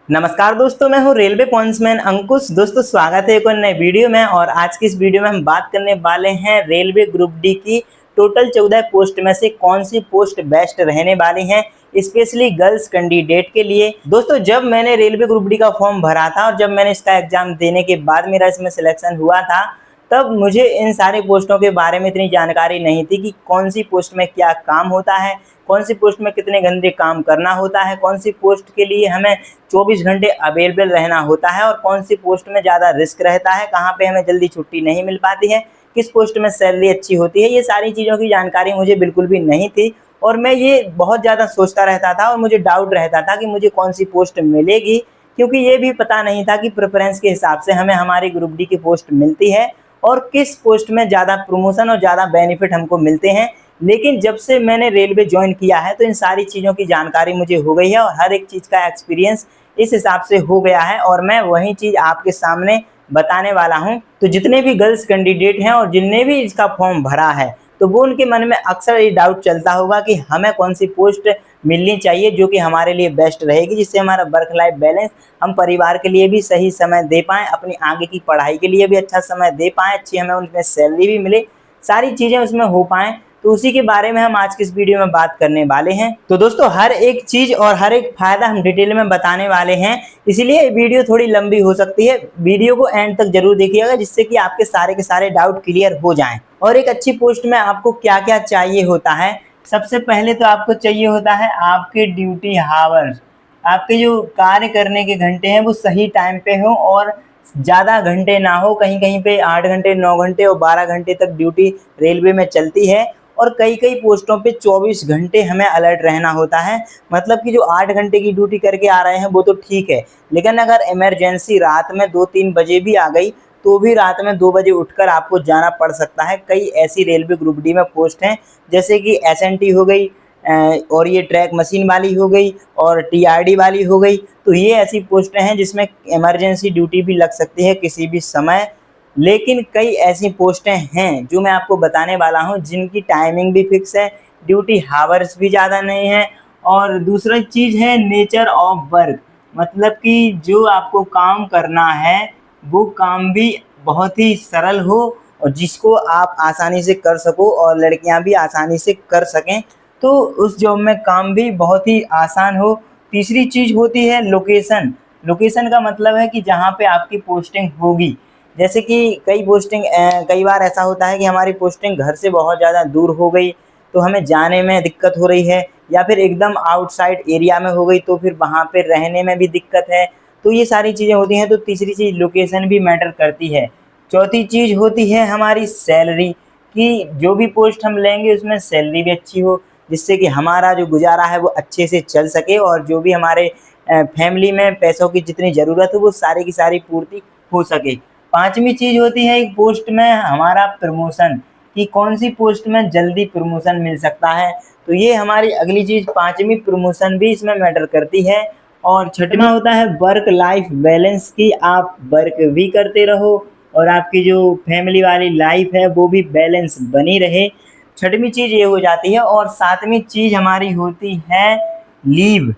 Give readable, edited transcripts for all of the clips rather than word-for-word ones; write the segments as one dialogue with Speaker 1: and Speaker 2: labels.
Speaker 1: नमस्कार दोस्तों, मैं हूं रेलवे पॉइंट्समैन अंकुश। दोस्तों स्वागत है एक और नए वीडियो में। और आज की इस वीडियो में हम बात करने वाले हैं रेलवे ग्रुप डी की टोटल 14 पोस्ट में से कौन सी पोस्ट बेस्ट रहने वाली हैं, स्पेशली गर्ल्स कैंडिडेट के लिए। दोस्तों जब मैंने रेलवे ग्रुप डी का फॉर्म भरा था और जब मैंने इसका एग्जाम देने के बाद मेरा इसमें सिलेक्शन हुआ था, तब मुझे इन सारे पोस्टों के बारे में इतनी जानकारी नहीं थी कि कौन सी पोस्ट में क्या काम होता है, कौन सी पोस्ट में कितने घंटे काम करना होता है, कौन सी पोस्ट के लिए हमें 24 घंटे अवेलेबल रहना होता है और कौन सी पोस्ट में ज़्यादा रिस्क रहता है, कहाँ पे हमें जल्दी छुट्टी नहीं मिल पाती है, किस पोस्ट में सैलरी अच्छी होती है। ये सारी चीज़ों की जानकारी मुझे बिल्कुल भी नहीं थी और मैं ये बहुत ज़्यादा सोचता रहता था और मुझे डाउट रहता था कि मुझे कौन सी पोस्ट मिलेगी, क्योंकि ये भी पता नहीं था कि प्रेफरेंस के हिसाब से हमें हमारी ग्रुप डी की पोस्ट मिलती है और किस पोस्ट में ज़्यादा प्रमोशन और ज़्यादा बेनिफिट हमको मिलते हैं। लेकिन जब से मैंने रेलवे ज्वाइन किया है तो इन सारी चीज़ों की जानकारी मुझे हो गई है और हर एक चीज़ का एक्सपीरियंस इस हिसाब से हो गया है और मैं वही चीज़ आपके सामने बताने वाला हूं। तो जितने भी गर्ल्स कैंडिडेट हैं और जिनने भी इसका फॉर्म भरा है, तो वो उनके मन में अक्सर ये डाउट चलता होगा कि हमें कौन सी पोस्ट मिलनी चाहिए जो कि हमारे लिए बेस्ट रहेगी, जिससे हमारा वर्क लाइफ बैलेंस, हम परिवार के लिए भी सही समय दे पाएँ, अपनी आगे की पढ़ाई के लिए भी अच्छा समय दे पाएँ, अच्छी हमें उनमें सैलरी भी मिले, सारी चीज़ें उसमें हो पाएँ। तो उसी के बारे में हम आज की इस वीडियो में बात करने वाले हैं। तो दोस्तों हर एक चीज़ और हर एक फायदा हम डिटेल में बताने वाले हैं, इसलिए वीडियो थोड़ी लंबी हो सकती है। वीडियो को एंड तक जरूर देखिएगा, जिससे कि आपके सारे के सारे डाउट क्लियर हो जाएं। और एक अच्छी पोस्ट में आपको क्या क्या चाहिए होता है, सबसे पहले तो आपको चाहिए होता है आपके ड्यूटी हावर्स, आपके जो कार्य करने के घंटे हैं वो सही टाइम पे हो और ज़्यादा घंटे ना हो। कहीं कहीं पे 8 घंटे, 9 घंटे और 12 घंटे तक ड्यूटी रेलवे में चलती है और कई कई पोस्टों पे 24 घंटे हमें अलर्ट रहना होता है। मतलब कि जो 8 घंटे की ड्यूटी करके आ रहे हैं वो तो ठीक है, लेकिन अगर इमरजेंसी रात में 2-3 बजे भी आ गई तो भी रात में 2 बजे उठकर आपको जाना पड़ सकता है। कई ऐसी रेलवे ग्रुप डी में पोस्ट हैं, जैसे कि एसएनटी हो गई और ये ट्रैक मशीन वाली हो गई और टीआरडी वाली हो गई। तो ये ऐसी पोस्टें हैं जिसमें इमरजेंसी ड्यूटी भी लग सकती है किसी भी समय। लेकिन कई ऐसी पोस्टें हैं जो मैं आपको बताने वाला हूं जिनकी टाइमिंग भी फिक्स है, ड्यूटी हावर्स भी ज़्यादा नहीं है। और दूसरी चीज़ है नेचर ऑफ वर्क, मतलब कि जो आपको काम करना है वो काम भी बहुत ही सरल हो और जिसको आप आसानी से कर सको और लड़कियां भी आसानी से कर सकें, तो उस जॉब में काम भी बहुत ही आसान हो। तीसरी चीज़ होती है लोकेशन। लोकेशन का मतलब है कि जहाँ पे आपकी पोस्टिंग होगी, जैसे कि कई बार ऐसा होता है कि हमारी पोस्टिंग घर से बहुत ज़्यादा दूर हो गई तो हमें जाने में दिक्कत हो रही है, या फिर एकदम आउटसाइड एरिया में हो गई तो फिर वहाँ पे रहने में भी दिक्कत है। तो ये सारी चीज़ें होती हैं। तो तीसरी चीज़ लोकेशन भी मैटर करती है। चौथी चीज़ होती है हमारी सैलरी, कि जो भी पोस्ट हम लेंगे उसमें सैलरी भी अच्छी हो, जिससे कि हमारा जो गुजारा है वो अच्छे से चल सके और जो भी हमारे फैमिली में पैसों की जितनी ज़रूरत हो वो सारी की सारी पूर्ति हो सके। पांचवी चीज़ होती है एक पोस्ट में हमारा प्रमोशन, कि कौन सी पोस्ट में जल्दी प्रमोशन मिल सकता है। तो ये हमारी अगली चीज़, पांचवी प्रमोशन भी इसमें मैटर करती है। और छठवां होता है वर्क लाइफ बैलेंस, की आप वर्क भी करते रहो और आपकी जो फैमिली वाली लाइफ है वो भी बैलेंस बनी रहे। छठवीं चीज़ ये हो जाती है। और सातवीं चीज़ हमारी होती है लीव।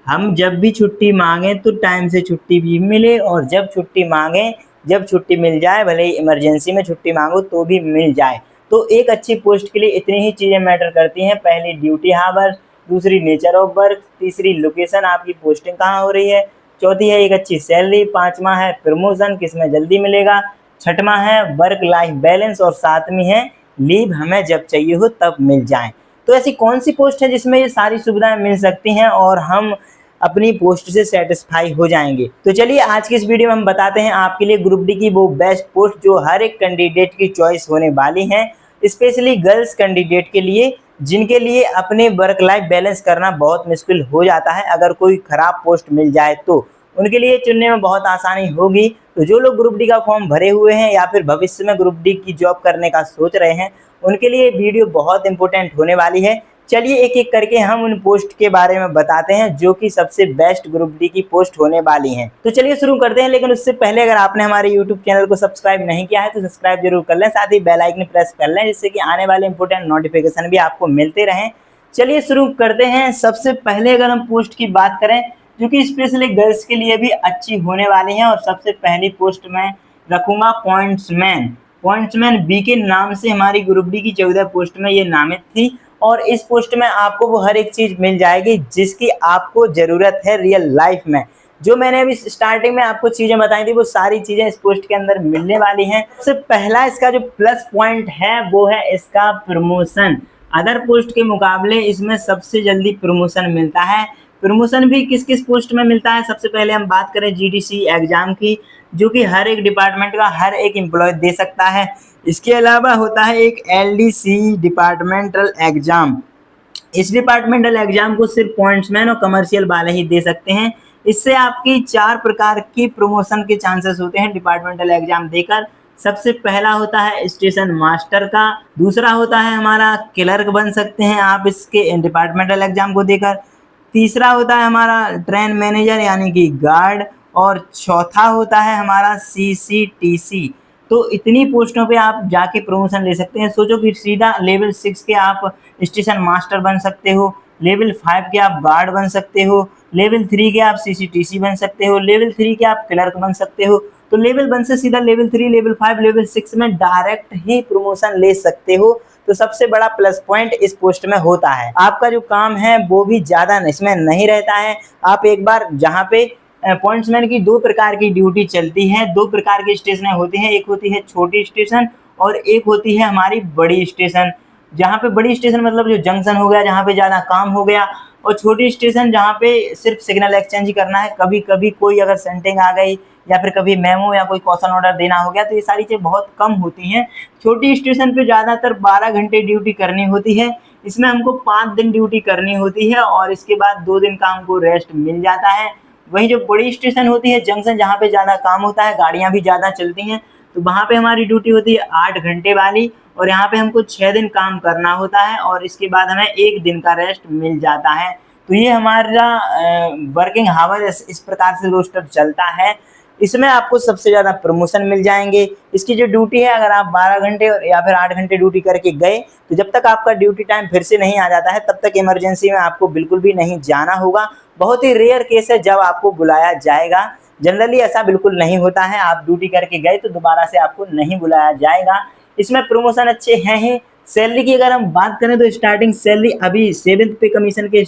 Speaker 1: हम जब भी छुट्टी मांगें तो टाइम से छुट्टी भी मिले और जब छुट्टी मांगें, जब छुट्टी मिल जाए, भले ही इमरजेंसी में छुट्टी मांगो तो भी मिल जाए। तो एक अच्छी पोस्ट के लिए इतनी ही चीज़ें मैटर करती हैं। पहली ड्यूटी हावर्स, दूसरी नेचर ऑफ वर्क, तीसरी लोकेशन, आपकी पोस्टिंग कहाँ हो रही है, चौथी है एक अच्छी सैलरी, पांचवा है प्रमोशन किसमें जल्दी मिलेगा, छठवां है वर्क लाइफ बैलेंस और सातवीं है लीव हमें जब चाहिए हो तब मिल जाए। तो ऐसी कौन सी पोस्ट है जिसमें ये सारी सुविधाएं मिल सकती हैं और हम अपनी पोस्ट से सेटिस्फाई हो जाएंगे। तो चलिए आज की इस वीडियो में हम बताते हैं आपके लिए ग्रुप डी की वो बेस्ट पोस्ट जो हर एक कैंडिडेट की चॉइस होने वाली हैं, स्पेशली गर्ल्स कैंडिडेट के लिए, जिनके लिए अपने वर्क लाइफ बैलेंस करना बहुत मुश्किल हो जाता है। अगर कोई ख़राब पोस्ट मिल जाए तो उनके लिए चुनने में बहुत आसानी होगी। तो जो लोग ग्रुप डी का फॉर्म भरे हुए हैं या फिर भविष्य में ग्रुप डी की जॉब करने का सोच रहे हैं, उनके लिए वीडियो बहुत इंपॉर्टेंट होने वाली है। चलिए एक एक करके हम उन पोस्ट के बारे में बताते हैं जो कि सबसे बेस्ट ग्रुप डी की पोस्ट होने वाली हैं। तो चलिए शुरू करते हैं। लेकिन उससे पहले अगर आपने हमारे यूट्यूब चैनल को सब्सक्राइब नहीं किया है तो सब्सक्राइब जरूर कर लें, साथ ही बेल आइकन प्रेस कर लें, जिससे कि आने वाले इंपॉर्टेंट नोटिफिकेशन भी आपको मिलते रहें। चलिए शुरू करते हैं। सबसे पहले अगर हम पोस्ट की बात करें जो कि स्पेशली गर्ल्स के लिए भी अच्छी होने वाली है। और सबसे पहली पोस्ट मैं रखूंगा पॉइंट्समैन। पॉइंट्समैन बी के नाम से हमारी ग्रुप डी की 14 पोस्ट में ये नामित थी, और इस पोस्ट में आपको वो हर एक चीज मिल जाएगी जिसकी आपको जरूरत है रियल लाइफ में। जो मैंने अभी स्टार्टिंग में आपको चीजें बताई थी वो सारी चीजें इस पोस्ट के अंदर मिलने वाली हैं। सबसे पहला इसका जो प्लस पॉइंट है वो है इसका प्रमोशन। अदर पोस्ट के मुकाबले इसमें सबसे जल्दी प्रमोशन मिलता है। प्रमोशन भी किस किस पोस्ट में मिलता है, सबसे पहले हम बात करें जीडीसी एग्जाम की, जो कि हर एक डिपार्टमेंट का हर एक एम्प्लॉय दे सकता है। इसके अलावा होता है एक एलडीसी डिपार्टमेंटल एग्जाम। इस डिपार्टमेंटल एग्जाम को सिर्फ पॉइंट्समैन और कमर्शियल वाले ही दे सकते हैं। इससे आपकी 4 प्रकार की प्रमोशन के चांसेस होते हैं डिपार्टमेंटल एग्जाम देकर। सबसे पहला होता है स्टेशन मास्टर का, दूसरा होता है हमारा क्लर्क बन सकते हैं आप इसके डिपार्टमेंटल एग्जाम को देकर, तीसरा होता है हमारा ट्रेन मैनेजर यानी कि गार्ड, और चौथा होता है हमारा सीसीटीसी। तो इतनी पोस्टों पे आप जाके प्रमोशन ले सकते हैं। सोचो कि सीधा लेवल 6 के आप स्टेशन मास्टर बन सकते हो, लेवल 5 के आप गार्ड बन सकते हो, लेवल 3 के आप सीसीटीसी बन सकते हो, लेवल 3 के आप क्लर्क बन सकते हो। तो लेवल 1 से सीधा लेवल 3, लेवल 5, लेवल 6 में डायरेक्ट ही प्रमोशन ले सकते हो। तो सबसे बड़ा प्लस पॉइंट इस पोस्ट में होता है, आपका जो काम है वो भी ज्यादा इसमें नहीं रहता है। आप एक बार जहाँ पे पॉइंट्समैन की 2 प्रकार की ड्यूटी चलती है, 2 प्रकार की स्टेशन होती हैं, एक होती है छोटी स्टेशन और एक होती है हमारी बड़ी स्टेशन। जहाँ पे बड़ी स्टेशन मतलब जो जंक्शन हो गया, जहाँ पे ज़्यादा काम हो गया, और छोटी स्टेशन जहाँ पे सिर्फ सिग्नल एक्सचेंज करना है। कभी कभी कोई अगर सेंटिंग आ गई या फिर कभी मेमो या कोई क्वेश्चन ऑर्डर देना हो गया, तो ये सारी चीज़ें बहुत कम होती हैं। छोटी स्टेशन पे ज़्यादातर 12 घंटे ड्यूटी करनी होती है। इसमें हमको 5 दिन ड्यूटी करनी होती है और इसके बाद 2 दिन का हमको रेस्ट मिल जाता है। वहीं जो बड़ी स्टेशन होती है जंक्शन, जहाँ पे ज़्यादा काम होता है, गाड़ियाँ भी ज़्यादा चलती हैं, तो वहाँ पे हमारी ड्यूटी होती है 8 घंटे वाली, और यहाँ पे हमको 6 दिन काम करना होता है और इसके बाद हमें 1 दिन का रेस्ट मिल जाता है। तो ये हमारा वर्किंग हावर इस प्रकार से रोस्टर चलता है। इसमें आपको सबसे ज़्यादा प्रमोशन मिल जाएंगे। इसकी जो ड्यूटी है, अगर आप 12 घंटे या फिर 8 घंटे ड्यूटी करके गए, तो जब तक आपका ड्यूटी टाइम फिर से नहीं आ जाता है तब तक इमरजेंसी में आपको बिल्कुल भी नहीं जाना होगा। बहुत ही रेयर केस है जब आपको बुलाया जाएगा, जनरली ऐसा बिल्कुल नहीं होता है। आप ड्यूटी करके गए तो दोबारा से आपको नहीं बुलाया जाएगा। इसमें प्रमोशन अच्छे हैं ही। सैलरी की अगर हम बात करें तो स्टार्टिंग सैलरी अभी 7th पे कमीशन के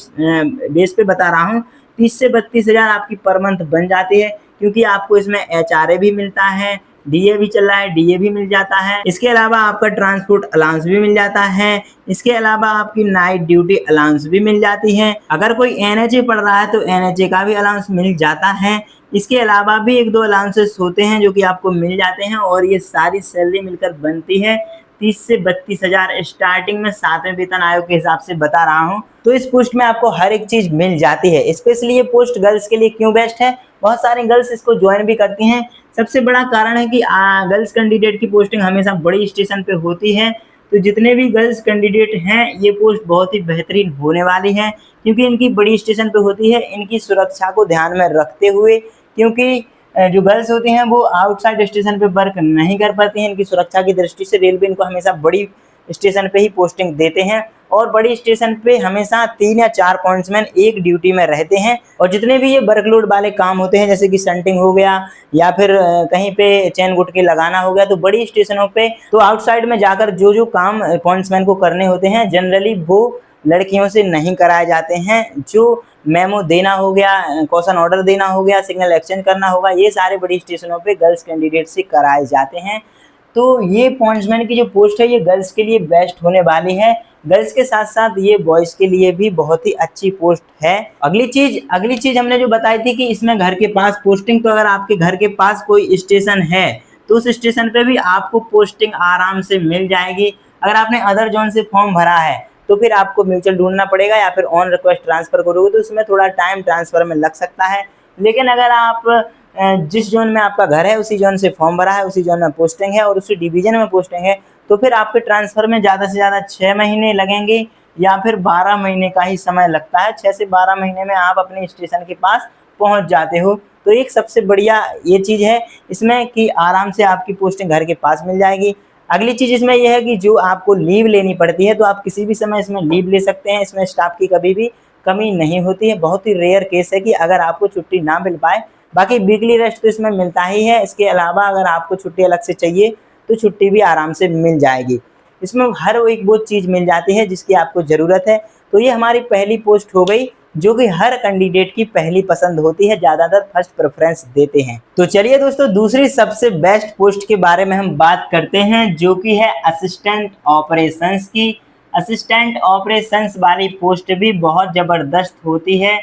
Speaker 1: बेस पे बता रहा हूँ, 30 से 32 हज़ार आपकी पर मंथ बन जाती है, क्योंकि आपको इसमें एचआरए भी मिलता है, डीए भी चल रहा है, डीए भी मिल जाता है। इसके अलावा आपका ट्रांसपोर्ट अलाउंस भी मिल जाता है। इसके अलावा आपकी नाइट ड्यूटी अलाउंस भी मिल जाती है। अगर कोई एनएचए पढ़ रहा है तो एनएचए का भी अलाउंस मिल जाता है। इसके अलावा भी 1-2 अलाउंसेस होते हैं जो कि आपको मिल जाते हैं, और ये सारी सैलरी मिलकर बनती है 30 से 32 हज़ार स्टार्टिंग में 7वें वेतन आयोग के हिसाब से बता रहा हूँ। तो इस पोस्ट में आपको हर एक चीज मिल जाती है। स्पेशली ये पोस्ट गर्ल्स के लिए क्यों बेस्ट है, बहुत सारी गर्ल्स इसको ज्वाइन भी करती हैं। सबसे बड़ा कारण है कि गर्ल्स कैंडिडेट की पोस्टिंग हमेशा बड़ी स्टेशन पे होती है। तो जितने भी गर्ल्स कैंडिडेट हैं ये पोस्ट बहुत ही बेहतरीन होने वाली है, क्योंकि इनकी बड़ी स्टेशन पे होती है। इनकी सुरक्षा को ध्यान में रखते हुए, क्योंकि जो गर्ल्स होती हैं वो आउटसाइड स्टेशन पे वर्क नहीं कर पाती हैं, इनकी सुरक्षा की दृष्टि से रेलवे इनको हमेशा बड़ी स्टेशन पे ही पोस्टिंग देते हैं। और बड़ी स्टेशन पे हमेशा 3 या 4 पॉइंट्समैन एक ड्यूटी में रहते हैं। और जितने भी ये वर्कलोड वाले काम होते हैं, जैसे कि शंटिंग हो गया या फिर कहीं पे चैन गुटके लगाना हो गया, तो बड़ी स्टेशनों पे तो आउटसाइड में जाकर जो जो काम पॉइंट्समैन को करने होते हैं जनरली वो लड़कियों से नहीं कराए जाते हैं। जो मेमो देना हो गया, क्वेश्चन ऑर्डर देना हो गया, सिग्नल एक्सचेंज करना होगा, ये सारे बड़ी स्टेशनों पे गर्ल्स कैंडिडेट से कराए जाते हैं। तो ये पॉइंट्समैन की जो पोस्ट है ये गर्ल्स के लिए बेस्ट होने वाली है। गर्ल्स के साथ साथ ये बॉयज़ के लिए भी बहुत ही अच्छी पोस्ट है। अगली चीज हमने जो बताई थी कि इसमें घर के पास पोस्टिंग, तो अगर आपके घर के पास कोई स्टेशन है तो उस स्टेशन पे भी आपको पोस्टिंग आराम से मिल जाएगी। अगर आपने अदर जोन से फॉर्म भरा है तो फिर आपको म्यूचुअल ढूंढना पड़ेगा, या फिर ऑन रिक्वेस्ट ट्रांसफर करोगे तो उसमें थोड़ा टाइम ट्रांसफर में लग सकता है। लेकिन अगर आप जिस जोन में आपका घर है उसी जोन से फॉर्म भरा है, उसी जोन में पोस्टिंग है और उसी डिवीजन में पोस्टिंग है, तो फिर आपके ट्रांसफर में ज़्यादा से ज़्यादा 6 महीने लगेंगे या फिर 12 महीने का ही समय लगता है। 6 से 12 महीने में आप अपने स्टेशन के पास पहुंच जाते हो। तो एक सबसे बढ़िया ये चीज़ है इसमें कि आराम से आपकी पोस्टिंग घर के पास मिल जाएगी। अगली चीज़ इसमें यह है कि जो आपको लीव लेनी पड़ती है, तो आप किसी भी समय इसमें लीव ले सकते हैं। इसमें स्टाफ की कभी भी कमी नहीं होती है। बहुत ही रेयर केस है कि अगर आपको छुट्टी ना मिल पाए। बाकी वीकली रेस्ट तो इसमें मिलता ही है। इसके अलावा अगर आपको छुट्टी अलग से चाहिए तो छुट्टी भी आराम से मिल जाएगी। इसमें हर एक वो चीज़ मिल जाती है जिसकी आपको ज़रूरत है। तो ये हमारी पहली पोस्ट हो गई जो कि हर कैंडिडेट की पहली पसंद होती है, ज़्यादातर फर्स्ट प्रेफरेंस देते हैं। तो चलिए दोस्तों, दूसरी सबसे बेस्ट पोस्ट के बारे में हम बात करते हैं जो कि है असिस्टेंट ऑपरेशंस की। असिस्टेंट ऑपरेशंस वाली पोस्ट भी बहुत ज़बरदस्त होती है,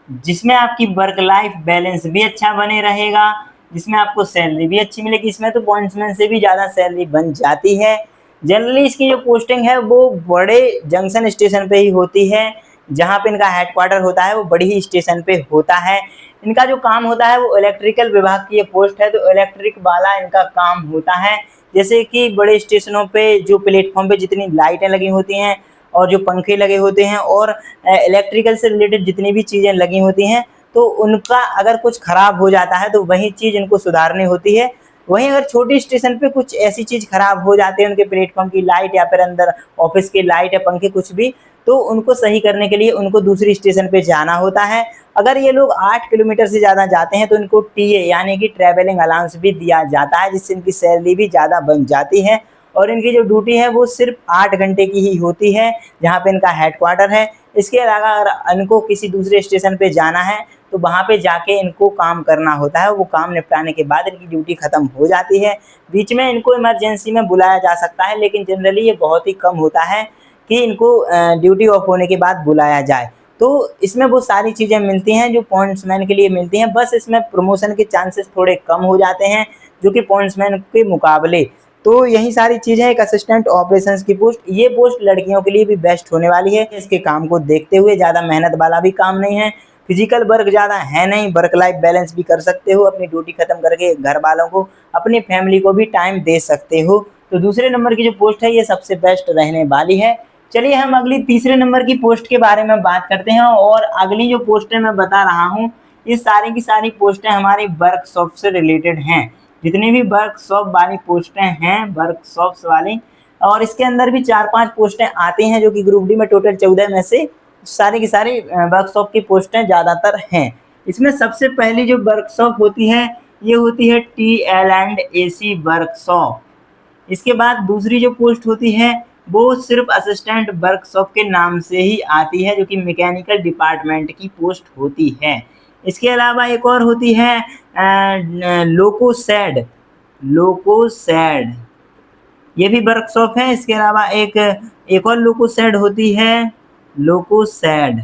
Speaker 1: जिसमें आपकी वर्क लाइफ बैलेंस भी अच्छा बने रहेगा, जिसमें आपको सैलरी भी अच्छी मिलेगी। इसमें तो पॉइंट्समैन से भी ज़्यादा सैलरी बन जाती है। जनरली इसकी जो पोस्टिंग है वो बड़े जंक्शन स्टेशन पे ही होती है, जहाँ पे इनका हेडक्वार्टर होता है वो बड़ी ही स्टेशन पे होता है। इनका जो काम होता है वो इलेक्ट्रिकल विभाग की ये पोस्ट है, तो इलेक्ट्रिक वाला इनका काम होता है। जैसे कि बड़े स्टेशनों पे जो प्लेटफॉर्म पे जितनी लाइटें लगी होती हैं और जो पंखे लगे होते हैं और इलेक्ट्रिकल से रिलेटेड जितनी भी चीज़ें लगी होती हैं, तो उनका अगर कुछ ख़राब हो जाता है तो वही चीज़ इनको सुधारनी होती है। वहीं अगर छोटी स्टेशन पे कुछ ऐसी चीज़ ख़राब हो जाती है, उनके प्लेटफॉर्म की लाइट या फिर अंदर ऑफिस की लाइट या पंखे कुछ भी, तो उनको सही करने के लिए उनको दूसरी स्टेशन पे जाना होता है। अगर ये लोग 8 किलोमीटर से ज़्यादा जाते हैं तो इनको टीए यानी कि ट्रैवलिंग अलाउंस भी दिया जाता है, जिससे इनकी सैलरी भी ज़्यादा बन जाती है। और इनकी जो ड्यूटी है वो सिर्फ 8 घंटे की ही होती है, जहाँ पे इनका हेडक्वार्टर है। इसके अलावा अगर इनको किसी दूसरे स्टेशन पे जाना है तो वहाँ पे जाके इनको काम करना होता है। वो काम निपटाने के बाद इनकी ड्यूटी ख़त्म हो जाती है। बीच में इनको इमरजेंसी में बुलाया जा सकता है, लेकिन जनरली ये बहुत ही कम होता है कि इनको ड्यूटी ऑफ होने के बाद बुलाया जाए। तो इसमें वो सारी चीज़ें मिलती हैं जो पॉइंट्समैन के लिए मिलती हैं, बस इसमें प्रमोशन के चांसेस थोड़े कम हो जाते हैं जो कि पॉइंट्समैन के मुकाबले। तो यही सारी चीज़ें एक असिस्टेंट ऑपरेशंस की पोस्ट। ये पोस्ट लड़कियों के लिए भी बेस्ट होने वाली है। इसके काम को देखते हुए ज़्यादा मेहनत वाला भी काम नहीं है, फिजिकल वर्क ज़्यादा है नहीं, वर्क लाइफ बैलेंस भी कर सकते हो, अपनी ड्यूटी खत्म करके घर वालों को, अपनी फैमिली को भी टाइम दे सकते हो। तो दूसरे नंबर की जो पोस्ट है ये सबसे बेस्ट रहने वाली है। चलिए हम अगली तीसरे नंबर की पोस्ट के बारे में बात करते हैं। और अगली जो पोस्टें मैं बता रहा हूँ ये सारी की सारी पोस्टें हमारी वर्कशॉप से रिलेटेड हैं। जितनी भी वर्कशॉप वाली पोस्टें हैं, वर्कशॉप्स वाली, और इसके अंदर भी 4-5 पोस्टें आती हैं जो कि ग्रुप डी में टोटल 14 में से सारी की सारी वर्कशॉप की पोस्टें ज़्यादातर हैं। इसमें सबसे पहली जो वर्कशॉप होती है ये होती है TL&AC वर्कशॉप। इसके बाद दूसरी जो पोस्ट होती है वो सिर्फ असिस्टेंट वर्कशॉप के नाम से ही आती है, जो कि मैकेनिकल डिपार्टमेंट की पोस्ट होती है। इसके अलावा एक और होती है लोकोसैड। लोकोसैड ये भी वर्कशॉप है। इसके अलावा एक और लोकोसैड होती है, लोकोसैड।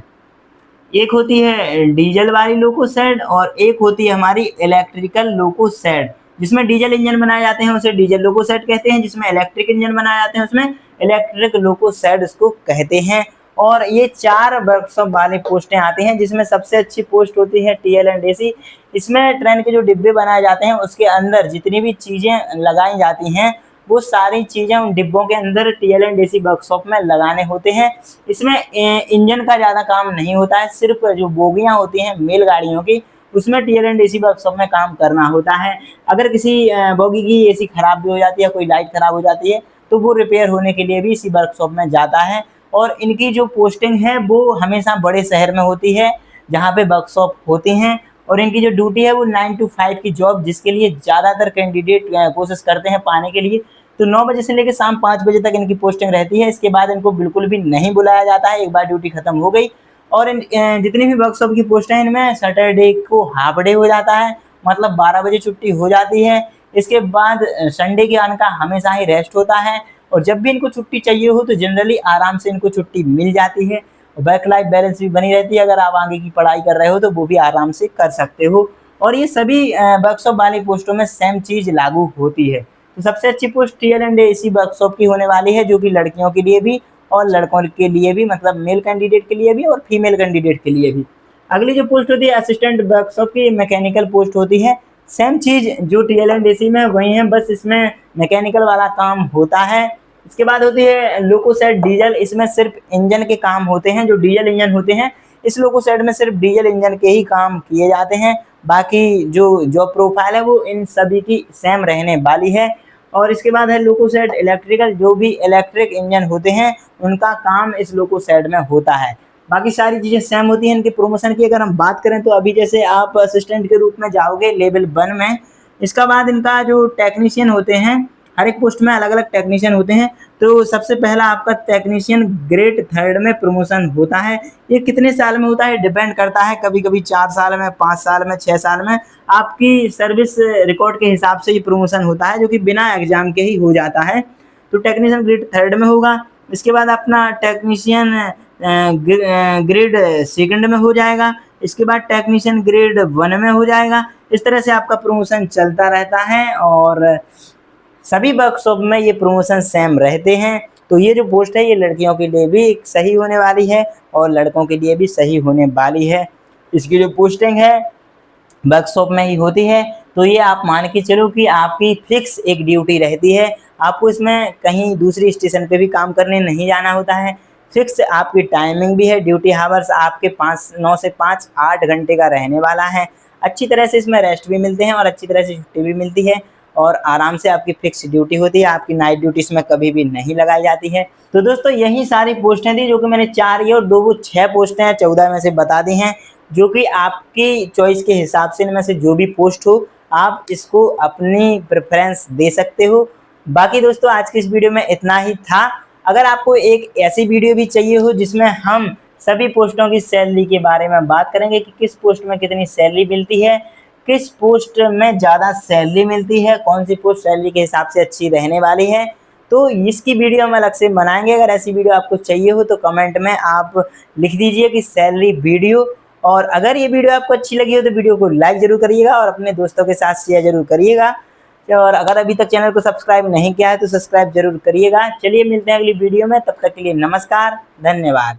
Speaker 1: एक होती है डीजल वाली लोकोसैड और एक होती है हमारी इलेक्ट्रिकल लोकोसैड। जिसमें डीजल इंजन बनाए जाते हैं उसे डीजल लोकोसैड कहते हैं, जिसमें इलेक्ट्रिक इंजन बनाए जाते हैं उसमें इलेक्ट्रिक लोकोसैड उसको कहते हैं। और ये 4 वर्कशॉप वाली पोस्टें आती हैं, जिसमें सबसे अच्छी पोस्ट होती है TL&AC। इसमें ट्रेन के जो डिब्बे बनाए जाते हैं उसके अंदर जितनी भी चीज़ें लगाई जाती हैं वो सारी चीज़ें उन डिब्बों के अंदर TL&AC वर्कशॉप में लगाने होते हैं। इसमें इंजन का ज़्यादा काम नहीं होता है, सिर्फ जो बोगियाँ होती हैं मेलगाड़ियों की उसमें TL&AC वर्कशॉप में काम करना होता है। अगर किसी बोगी की AC खराब भी हो जाती है, कोई लाइट खराब हो जाती है, तो वो रिपेयर होने के लिए भी इसी वर्कशॉप में जाता है। और इनकी जो पोस्टिंग है वो हमेशा बड़े शहर में होती है जहाँ पे वर्कशॉप होती हैं। और इनकी जो ड्यूटी है वो 9 to 5 की जॉब, जिसके लिए ज़्यादातर कैंडिडेट कोशिश करते हैं पाने के लिए। तो 9 बजे से लेकर शाम 5 बजे तक इनकी पोस्टिंग रहती है। इसके बाद इनको बिल्कुल भी नहीं बुलाया जाता है, एक बार ड्यूटी खत्म हो गई। और जितनी भी वर्कशॉप की पोस्टें हैं इनमें सैटरडे को हाफ डे हो जाता है, मतलब 12 बजे छुट्टी हो जाती है। इसके बाद संडे के आने का हमेशा ही रेस्ट होता है। और जब भी इनको छुट्टी चाहिए हो तो जनरली आराम से इनको छुट्टी मिल जाती है। वर्क लाइफ बैलेंस भी बनी रहती है, अगर आप आगे की पढ़ाई कर रहे हो तो वो भी आराम से कर सकते हो। और ये सभी वर्कशॉप वाली पोस्टों में सेम चीज़ लागू होती है। तो सबसे अच्छी पोस्ट TL&AC वर्कशॉप की होने वाली है, जो कि लड़कियों के लिए भी और लड़कों के लिए भी, मतलब मेल कैंडिडेट के लिए भी और फीमेल कैंडिडेट के लिए भी। अगली जो पोस्ट होती है असिस्टेंट वर्कशॉप की, मैकेनिकल पोस्ट होती है। सेम चीज़ जो TL&AC में वही है, बस इसमें मैकेनिकल वाला काम होता है। इसके बाद होती है लोकोसैड डीजल। इसमें सिर्फ इंजन के काम होते हैं, जो डीजल इंजन होते हैं इस लोकोसैड में सिर्फ डीजल इंजन के ही काम किए जाते हैं। बाकी जो जॉब प्रोफाइल है वो इन सभी की सेम रहने वाली है। और इसके बाद है लोकोसैड इलेक्ट्रिकल। जो भी इलेक्ट्रिक इंजन होते हैं उनका काम इस लोकोसैड में होता है। बाकी सारी चीज़ें सेम होती हैं। इनके प्रमोशन की अगर हम बात करें तो अभी जैसे आप असिस्टेंट के रूप में जाओगे लेवल 1 में, इसका बाद इनका जो टेक्नीशियन होते हैं, हर एक पोस्ट में अलग अलग टेक्नीशियन होते हैं। तो सबसे पहला आपका टेक्नीशियन ग्रेड 3 में प्रमोशन होता है। ये कितने साल में होता है डिपेंड करता है, कभी कभी 4 साल में, 5 साल में, 6 साल में। आपकी सर्विस रिकॉर्ड के हिसाब से ये प्रमोशन होता है, जो कि बिना एग्जाम के ही हो जाता है। तो टेक्नीशियन ग्रेड 3 में होगा। इसके बाद अपना टेक्नीशियन ग्रेड 2 में हो जाएगा। इसके बाद टेक्नीशियन ग्रेड 1 में हो जाएगा। इस तरह से आपका प्रमोशन चलता रहता है और सभी वर्कशॉप में ये प्रमोशन सेम रहते हैं। तो ये जो पोस्ट है ये लड़कियों के लिए भी सही होने वाली है और लड़कों के लिए भी सही होने वाली है। इसकी जो पोस्टिंग है वर्कशॉप में ही होती है। तो ये आप मान के चलो कि आपकी फिक्स एक ड्यूटी रहती है। आपको इसमें कहीं दूसरी स्टेशन पे भी काम करने नहीं जाना होता है। फिक्स आपकी टाइमिंग भी है। ड्यूटी हावर्स आपके 9 से 5 8 घंटे का रहने वाला है। अच्छी तरह से इसमें रेस्ट भी मिलते हैं और अच्छी तरह से छुट्टी भी मिलती है और आराम से आपकी फिक्स ड्यूटी होती है। आपकी नाइट ड्यूटी इसमें कभी भी नहीं लगाई जाती है। तो दोस्तों यही सारी पोस्टें थी जो कि मैंने 4 ये और 2 वो 6 पोस्टें हैं 14 में से बता दी हैं, जो कि आपकी चॉइस के हिसाब से इनमें से जो भी पोस्ट हो आप इसको अपनी प्रेफरेंस दे सकते हो। बाकी दोस्तों आज की इस वीडियो में इतना ही था। अगर आपको एक ऐसी वीडियो भी चाहिए हो जिसमें हम सभी पोस्टों की सैलरी के बारे में बात करेंगे कि किस पोस्ट में कितनी सैलरी मिलती है, किस पोस्ट में ज़्यादा सैलरी मिलती है, कौन सी पोस्ट सैलरी के हिसाब से अच्छी रहने वाली है, तो इसकी वीडियो हम अलग से बनाएंगे। अगर ऐसी वीडियो आपको चाहिए हो तो कमेंट में आप लिख दीजिए कि सैलरी वीडियो। और अगर ये वीडियो आपको अच्छी लगी हो तो वीडियो को लाइक ज़रूर करिएगा और अपने दोस्तों के साथ शेयर ज़रूर करिएगा। और अगर अभी तक चैनल को सब्सक्राइब नहीं किया है तो सब्सक्राइब जरूर करिएगा। चलिए मिलते हैं अगली वीडियो में, तब तक के लिए नमस्कार, धन्यवाद।